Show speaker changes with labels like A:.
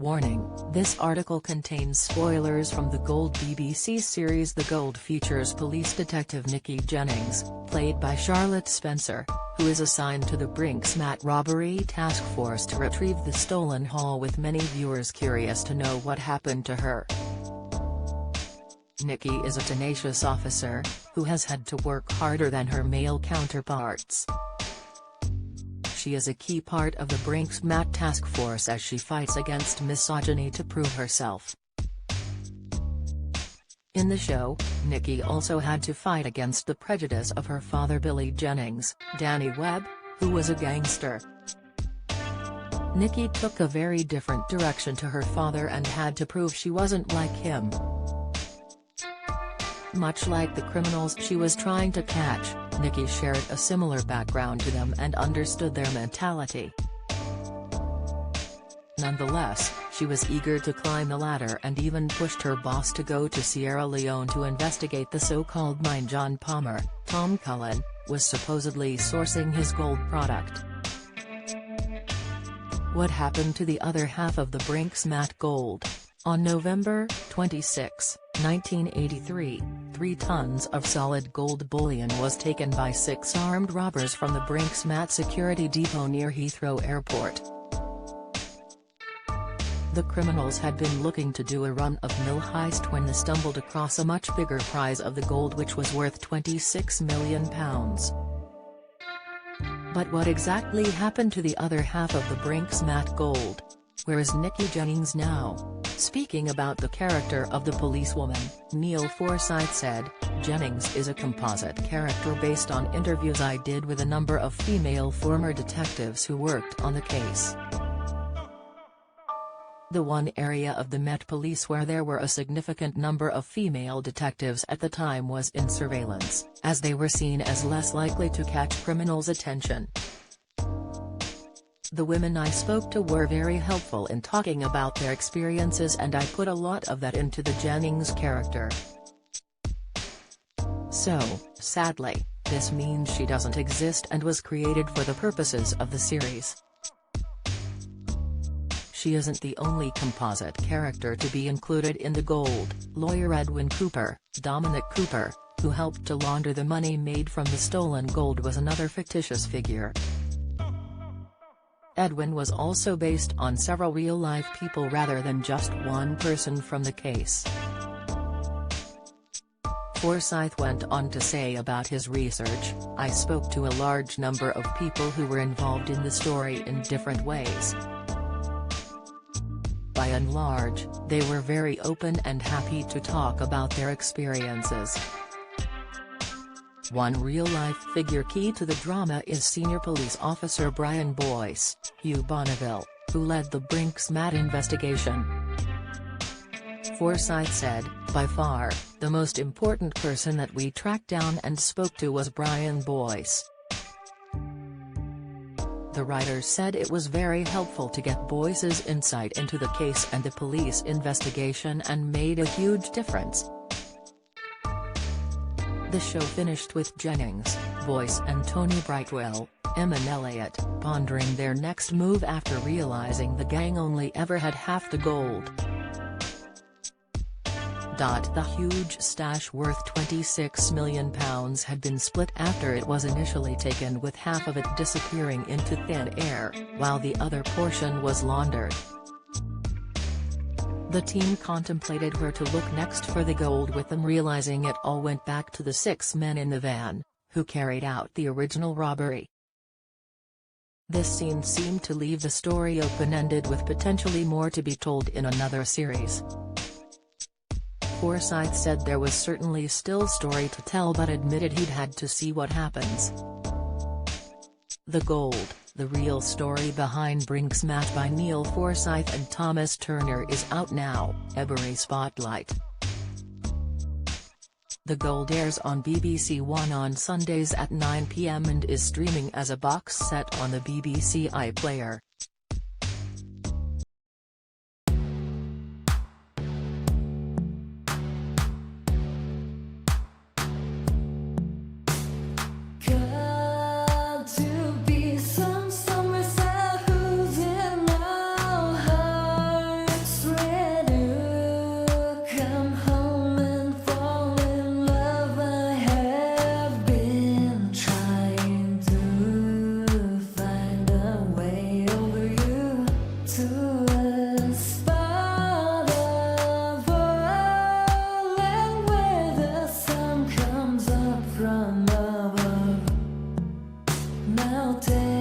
A: Warning, this article contains spoilers from the Gold BBC series. The Gold features police detective Nikki Jennings, played by Charlotte Spencer, who is assigned to the Brinks-Mat robbery task force to retrieve the stolen haul, with many viewers curious to know what happened to her. Nikki is a tenacious officer, who has had to work harder than her male counterparts. She is a key part of the Brinks-Mat task force as she fights against misogyny to prove herself. In the show, Nikki also had to fight against the prejudice of her father Billy Jennings, Danny Webb, who was a gangster. Nikki took a very different direction to her father and had to prove she wasn't like him. Much like the criminals she was trying to catch, Nikki shared a similar background to them and understood their mentality. Nonetheless, she was eager to climb the ladder and even pushed her boss to go to Sierra Leone to investigate the so-called mine John Palmer, Tom Cullen, was supposedly sourcing his gold product. What happened to the other half of the Brinks-Mat gold? On November 26, 1983, 3 tons of solid gold bullion was taken by 6 armed robbers from the Brinks-Mat security depot near Heathrow Airport. The criminals had been looking to do a run-of-mill heist when they stumbled across a much bigger prize of the gold, which was worth £26 million. But what exactly happened to the other half of the Brinks-Mat gold? Where is Nikki Jennings now? Speaking about the character of the policewoman, Neil Forsyth said, "Jennings is a composite character based on interviews I did with a number of female former detectives who worked on the case. The one area of the Met Police where there were a significant number of female detectives at the time was in surveillance, as they were seen as less likely to catch criminals' attention. The women I spoke to were very helpful in talking about their experiences, and I put a lot of that into the Jennings character. So, sadly, this means she doesn't exist and was created for the purposes of the series. She isn't the only composite character to be included in the gold. Lawyer Edwin Cooper, Dominic Cooper, who helped to launder the money made from the stolen gold, was another fictitious figure. Edwin was also based on several real-life people rather than just one person from the case." Forsyth went on to say about his research, "I spoke to a large number of people who were involved in the story in different ways. By and large, they were very open and happy to talk about their experiences. One real-life figure key to the drama is senior police officer Brian Boyce, Hugh Bonneville, who led the Brinks-Mat investigation." Forsyth said, "By far, the most important person that we tracked down and spoke to was Brian Boyce. The writers said it was very helpful to get Boyce's insight into the case and the police investigation, and made a huge difference." The show finished with Jennings, Boyce and Tony Brightwell, Eamon Elliott, pondering their next move after realizing the gang only ever had half the gold. The huge stash worth £26 million had been split after it was initially taken, with half of it disappearing into thin air, while the other portion was laundered. The team contemplated where to look next for the gold, with them realizing it all went back to the 6 men in the van, who carried out the original robbery. This scene seemed to leave the story open-ended, with potentially more to be told in another series. Forsyth said there was certainly still story to tell, but admitted he'd had to see what happens. The Gold, the real story behind Brinks-Mat by Neil Forsyth and Thomas Turner, is out now. Ebury Spotlight. The Gold airs on BBC One on Sundays at 9 p.m. and is streaming as a box set on the BBC iPlayer.
B: motel.